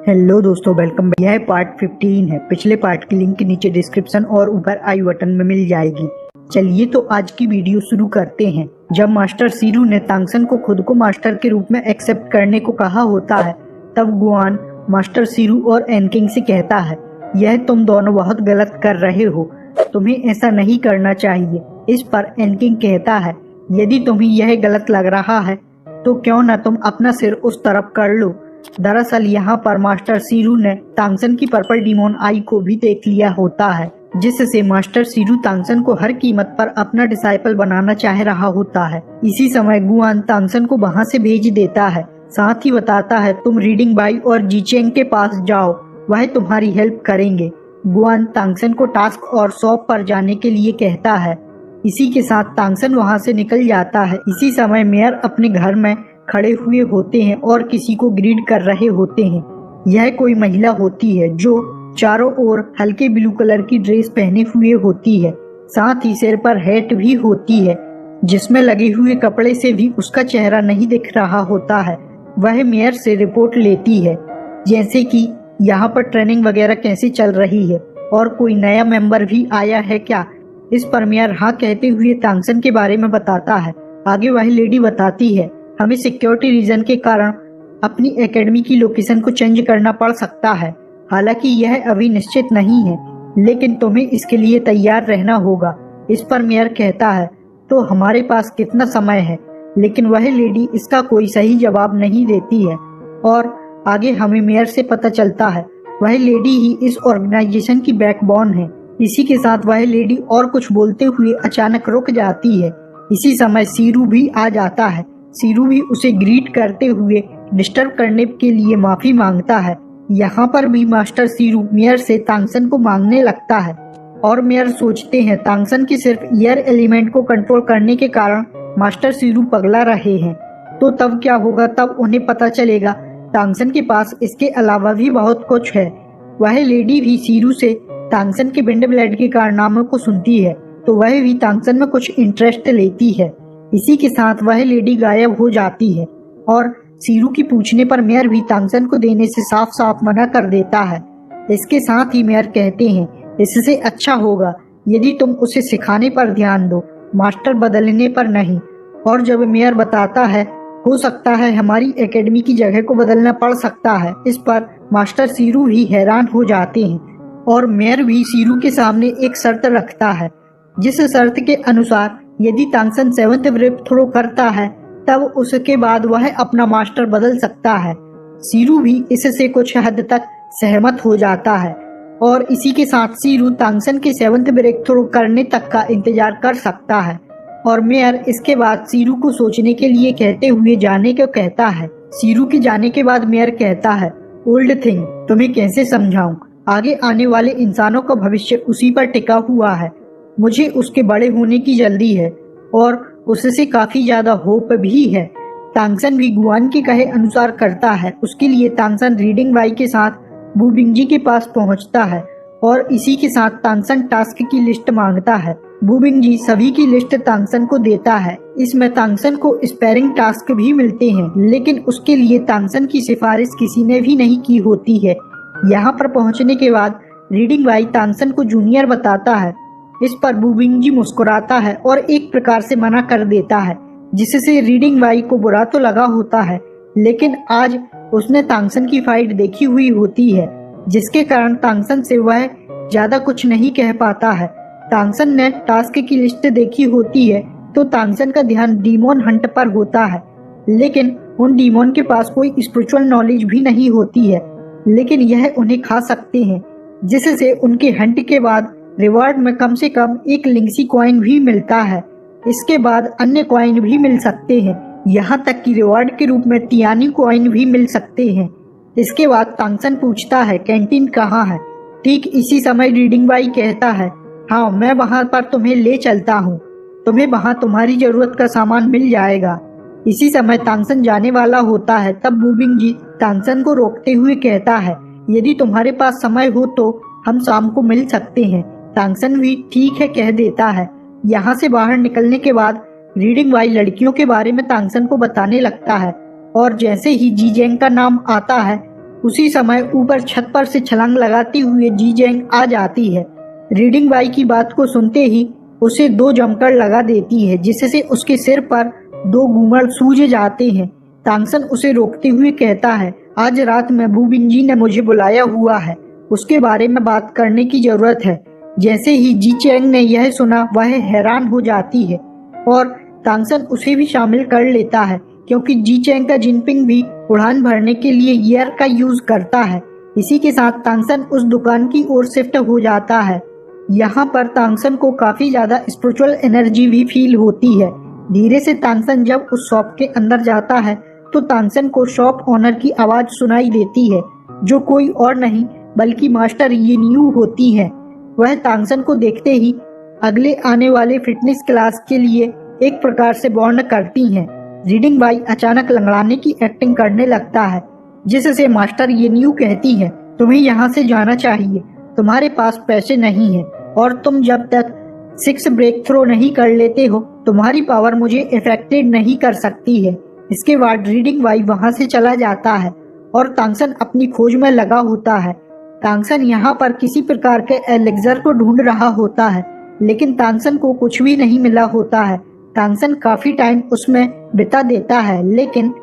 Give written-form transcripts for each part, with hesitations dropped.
Hello दोस्तों, welcome. यह part 15 है। पिछले पार्ट की लिंक नीचे डिस्क्रिप्शन और ऊपर आई बटन में मिल जाएगी। चलिए तो आज की वीडियो शुरू करते हैं। जब मास्टर सीरू ने तांगसन को खुद को मास्टर के रूप में एक्सेप्ट करने को कहा होता है, तब गुआन मास्टर सीरू और एनकिंग से कहता है, यह तुम दोनों बहुत गलत कर रहे हो, तुम्हें ऐसा नहीं करना चाहिए। इस पर एनकिंग कहता है, यदि तुम्हें यह गलत लग रहा है तो क्यों न तुम अपना सिर उस तरफ कर लो। दरअसल यहाँ पर मास्टर सीरू ने तांगसन की पर्पल डिमोन आई को भी देख लिया होता है, जिससे मास्टर सीरू तांगसन को हर कीमत पर अपना डिसाइपल बनाना चाह रहा होता है। इसी समय गुआन तांगसन को वहाँ से भेज देता है, साथ ही बताता है तुम रीडिंग बाई और जीचेंग के पास जाओ, वह तुम्हारी हेल्प करेंगे। गुआन तांगसन को टास्क और शॉप पर जाने के लिए कहता है। इसी के साथ तांगसन वहाँ से निकल जाता है। इसी समय मेयर अपने घर में खड़े हुए होते हैं और किसी को ग्रीड कर रहे होते हैं। यह कोई महिला होती है जो चारों ओर हल्के ब्लू कलर की ड्रेस पहने हुए होती है, साथ ही सिर पर हैट भी होती है जिसमें लगे हुए कपड़े से भी उसका चेहरा नहीं दिख रहा होता है। वह मेयर से रिपोर्ट लेती है, जैसे कि यहाँ पर ट्रेनिंग वगैरह कैसे चल रही है और कोई नया मेंबर भी आया है क्या। इस पर मेयर हाँ कहते हुए तांगसन के बारे में बताता है। आगे वह लेडी बताती है, हमें सिक्योरिटी रीजन के कारण अपनी एकेडमी की लोकेशन को चेंज करना पड़ सकता है। हालांकि यह अभी निश्चित नहीं है, लेकिन तुम्हें इसके लिए तैयार रहना होगा। इस पर मेयर कहता है, तो हमारे पास कितना समय है। लेकिन वह लेडी इसका कोई सही जवाब नहीं देती है और आगे हमें मेयर से पता चलता है वह लेडी ही इस ऑर्गेनाइजेशन की बैकबोन है। इसी के साथ वह लेडी और कुछ बोलते हुए अचानक रुक जाती है। इसी समय सीरू भी आ जाता है। सीरू भी उसे ग्रीट करते हुए डिस्टर्ब करने के लिए माफी मांगता है। यहाँ पर भी मास्टर सीरू मेयर से तांगसन को मांगने लगता है और मेयर सोचते हैं तांगसन की सिर्फ ईयर एलिमेंट को कंट्रोल करने के कारण मास्टर सीरू पगला रहे हैं। तो तब क्या होगा, तब उन्हें पता चलेगा तांगसन के पास इसके अलावा भी बहुत कुछ है। वह लेडी भी सीरू से तांगसन के विंड ब्लेड के कारनामों को सुनती है, तो वह भी तांगसन में कुछ इंटरेस्ट लेती है। इसी के साथ वह लेडी गायब हो जाती है और सीरू की पूछने पर मेयर भी तांगसन को देने से साफ साफ मना कर देता है। इसके साथ ही मेयर कहते हैं, इससे अच्छा होगा यदि तुम उसे सिखाने पर ध्यान दो, मास्टर बदलने पर नहीं। और जब मेयर बताता है, हो सकता है हमारी एकेडमी की जगह को बदलना पड़ सकता है। इस पर मास्टर सीरू भी हैरान हो जाते हैं और मेयर भी सीरू के सामने एक शर्त रखता है, जिस शर्त के अनुसार यदि तांगसन 7th ब्रेथ थ्रो करता है तब उसके बाद वह अपना मास्टर बदल सकता है। सीरू भी इससे कुछ हद तक सहमत हो जाता है और इसी के साथ सीरू तांगसन के 7th ब्रेथ थ्रो करने तक का इंतजार कर सकता है। और मेयर इसके बाद सीरू को सोचने के लिए कहते हुए जाने को कहता है। सीरू के जाने के बाद मेयर कहता है, ओल्ड थिंग, तुम्हें कैसे समझाऊं, आगे आने वाले इंसानों का भविष्य उसी पर टिका हुआ है। मुझे उसके बड़े होने की जल्दी है और उससे काफी ज्यादा होप भी है। तांगसन भी गुआन के कहे अनुसार करता है। उसके लिए तांगसन रीडिंग बाई के साथ बूबिंगजी के पास पहुंचता है और इसी के साथ तांगसन टास्क की लिस्ट मांगता है। बूबिंगजी सभी की लिस्ट तांगसन को देता है। इसमें तांगसन को स्पैरिंग टास्क भी मिलते हैं, लेकिन उसके लिए तांगसन की सिफारिश किसी ने भी नहीं की होती है। यहाँ पर पहुँचने के बाद रीडिंग बाई तांगसन को जूनियर बताता है। इस पर बूबिंगजी मुस्कुराता है और एक प्रकार से मना कर देता है, जिससे रीडिंग बाई को बुरा तो लगा होता है, लेकिन आज उसने तांगसन की फाइट देखी हुई होती है, जिसके कारण तांगसन से वह ज्यादा कुछ नहीं कह पाता है। तांगसन ने टास्क की लिस्ट देखी होती है तो तांगसन का ध्यान डीमोन हंट पर होता है, लेकिन उन डीमोन के पास कोई स्पिरिचुअल नॉलेज भी नहीं होती है, लेकिन यह उन्हें खा सकते हैं, जिससे उनके हंट के बाद रिवार्ड में कम से कम एक लिंक्सी कॉइन भी मिलता है। इसके बाद अन्य कॉइन भी मिल सकते हैं, यहाँ तक कि रिवार्ड के रूप में तियानी कॉइन भी मिल सकते हैं। इसके बाद तांगसन पूछता है, कैंटीन कहाँ है। ठीक इसी समय रीडिंग बाई कहता है, हाँ मैं वहाँ पर तुम्हें ले चलता हूँ, तुम्हें वहाँ तुम्हारी जरूरत का सामान मिल जाएगा। इसी समय तांगसन जाने वाला होता है, तब बूबिंगजी तांगसन को रोकते हुए कहता है, यदि तुम्हारे पास समय हो तो हम शाम को मिल सकते हैं। तांगसन भी ठीक है कह देता है। यहाँ से बाहर निकलने के बाद रीडिंग बाई लड़कियों के बारे में तांगसन को बताने लगता है और जैसे ही जीजेंग का नाम आता है उसी समय ऊपर छत पर से छलांग लगाते हुए जी चैंग आ जाती है। रीडिंग बाई की बात को सुनते ही उसे 2 जमकर लगा देती है, जिससे उसके सिर पर 2 घूंघट सूझ जाते हैं। तांगसन उसे रोकते हुए कहता है, आज रात में बू बिंगजी ने मुझे बुलाया हुआ है, उसके बारे में बात करने की जरूरत है। जैसे ही जी चैंग ने यह सुना वह हैरान हो जाती है और तांगसन उसे भी शामिल कर लेता है, क्योंकि जी चैंग का जिनपिंग भी उड़ान भरने के लिए एयर का यूज करता है। इसी के साथ तांगसन उस दुकान की ओर शिफ्ट हो जाता है। यहाँ पर तांगसन को काफी ज्यादा स्पिरिचुअल एनर्जी भी फील होती है। धीरे से तांगसन जब उस शॉप के अंदर जाता है तो तांगसन को शॉप ओनर की आवाज सुनाई देती है, जो कोई और नहीं बल्कि मास्टर येन्यू होती है। वह तांगसन को देखते ही अगले आने वाले फिटनेस क्लास के लिए एक प्रकार से बॉन्ड करती हैं। रीडिंग बाई अचानक लंगड़ाने की एक्टिंग करने लगता है, जिससे मास्टर येन्यू कहती है, तुम्हें यहाँ से जाना चाहिए, तुम्हारे पास पैसे नहीं है और तुम जब तक 6 ब्रेक थ्रो नहीं कर लेते हो तुम्हारी पावर मुझे इफेक्टेड नहीं कर सकती है। इसके बाद रीडिंग बाई वहाँ से चला जाता है और तांगसन अपनी खोज में लगा होता है। तांगसन यहाँ पर किसी प्रकार के एलेक्सर को ढूंढ रहा होता है, लेकिन तांगसन को कुछ भी नहीं मिला होता है। तांगसन काफी टाइम उसमें बिता देता है, लेकिन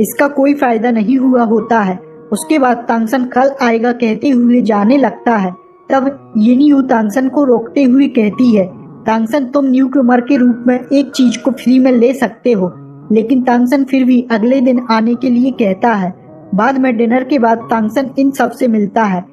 इसका कोई फायदा नहीं हुआ होता है। उसके बाद तांगसन कल आएगा कहते हुए जाने लगता है। तब येन्यू तांगसन को रोकते हुए कहती है, तांगसन तुम न्यूकमर के रूप में एक चीज को फ्री में ले सकते हो। लेकिन तांगसन फिर भी अगले दिन आने के लिए कहता है। बाद में डिनर के बाद तांगसन इन सब से मिलता है।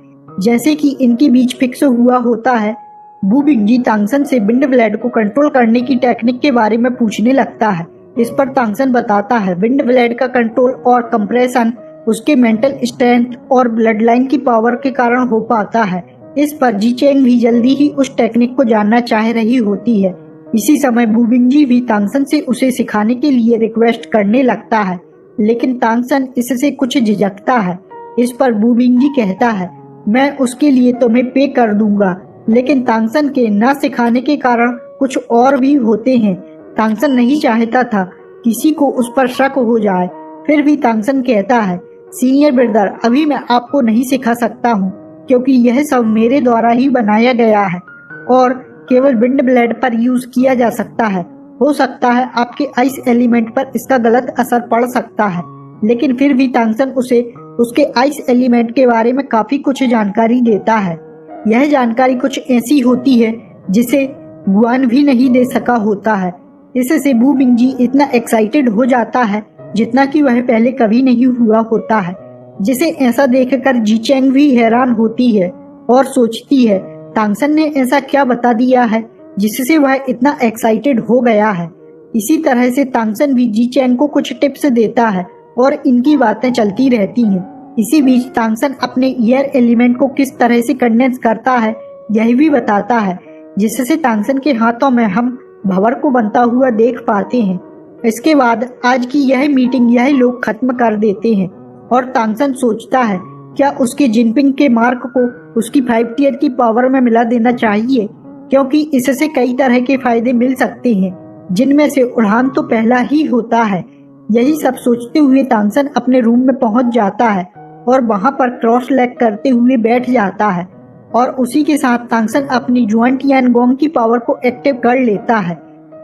जैसे कि इनके बीच फिक्स हुआ होता है, बू बिंगजी तांगसन से विंड ब्लेड को कंट्रोल करने की टेक्निक के बारे में पूछने लगता है। इस पर तांगसन बताता है विंड ब्लेड का कंट्रोल और कंप्रेशन उसके मेंटल स्ट्रेंथ और ब्लड लाइन की पावर के कारण हो पाता है। इस पर जी चैंग भी जल्दी ही उस टेक्निक को जानना चाह रही होती है। इसी समय बू बिंगजी भी तांगसन से उसे सिखाने के लिए रिक्वेस्ट करने लगता है, लेकिन तांगसन इससे कुछ झिझकता है। इस पर बू बिंगजी कहता है, मैं उसके लिए तुम्हें पे कर दूंगा। लेकिन तांगसन के न सिखाने के कारण कुछ और भी होते हैं। तांगसन नहीं चाहता था किसी को उस पर शक हो जाए। फिर भी तांगसन कहता है, सीनियर ब्रदर, अभी मैं आपको नहीं सिखा सकता हूँ, क्योंकि यह सब मेरे द्वारा ही बनाया गया है और केवल विंड ब्लेड पर यूज किया जा सकता है। हो सकता है आपके आइस एलिमेंट पर इसका गलत असर पड़ सकता है। लेकिन फिर भी तांगसन उसे उसके आइस एलिमेंट के बारे में काफी कुछ जानकारी देता है। यह जानकारी कुछ ऐसी होती है जिसे गुआन भी नहीं दे सका होता है। इससे बू बिंगजी इतना एक्साइटेड हो जाता है जितना कि वह पहले कभी नहीं हुआ होता है, जिसे ऐसा देखकर जी चैंग भी हैरान होती है और सोचती है तांगसन ने ऐसा क्या बता दिया है जिससे वह इतना एक्साइटेड हो गया है। इसी तरह से तांगसन भी जी चैंग को कुछ टिप्स देता है और इनकी बातें चलती रहती हैं। इसी बीच तांगसन अपने एयर एलिमेंट को किस तरह से कंडेंस करता है यह भी बताता है, जिससे तांगसन के हाथों में हम भंवर को बनता हुआ देख पाते हैं। इसके बाद आज की यह मीटिंग यह लोग खत्म कर देते हैं और तांगसन सोचता है क्या उसके जिनपिंग के मार्क को उसकी 5 टियर की पावर में मिला देना चाहिए, क्योंकि इससे कई तरह के फायदे मिल सकते हैं, जिनमें से उड़ान तो पहला ही होता है। यही सब सोचते हुए तांगसन अपने रूम में पहुंच जाता है और वहां पर क्रॉस लेग करते हुए बैठ जाता है और उसी के साथ तांगसन अपनी जुआन टियानगोंग की पावर को एक्टिव कर लेता है,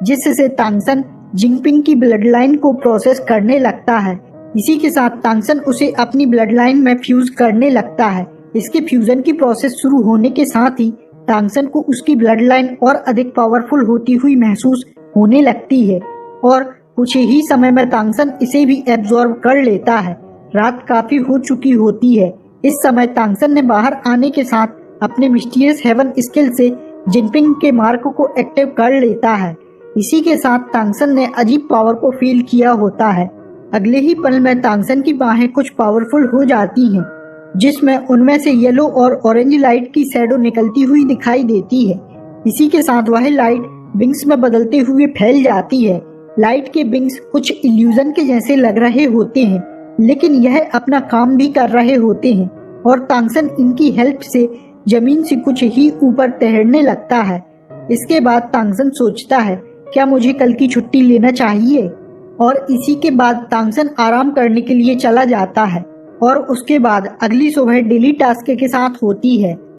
जिससे तांगसन जिनपिंग की ब्लड लाइन को प्रोसेस करने लगता है। इसी के साथ तांगसन उसे अपनी ब्लड लाइन में फ्यूज करने लगता है। इसके फ्यूजन की प्रोसेस शुरू होने के साथ ही तांगसन को उसकी ब्लड लाइन और अधिक पावरफुल होती हुई महसूस होने लगती है और कुछ ही समय में तांगसन इसे भी एब्जॉर्ब कर लेता है। रात काफी हो चुकी होती है। इस समय तांगसन ने बाहर आने के साथ अपने मिस्टीरियस हेवन स्किल से जिनपिंग के मार्क को एक्टिव कर लेता है। इसी के साथ तांगसन ने अजीब पावर को फील किया होता है। अगले ही पल में तांगसन की बाहें कुछ पावरफुल हो जाती हैं, जिसमें उनमें से येलो और ऑरेंज लाइट की शैडो निकलती हुई दिखाई देती है। इसी के साथ वह लाइट विंग्स में बदलते हुए फैल जाती है। लाइट के विंग्स कुछ इल्यूजन के जैसे लग रहे होते हैं, लेकिन यह अपना काम भी कर रहे होते हैं और तांगसन इनकी हेल्प से जमीन से कुछ ही ऊपर तैरने लगता है। इसके बाद तांगसन सोचता है क्या मुझे कल की छुट्टी लेना चाहिए, और इसी के बाद तांगसन आराम करने के लिए चला जाता है और उसके बाद अगली सुबह डेली टास्क के साथ होती है।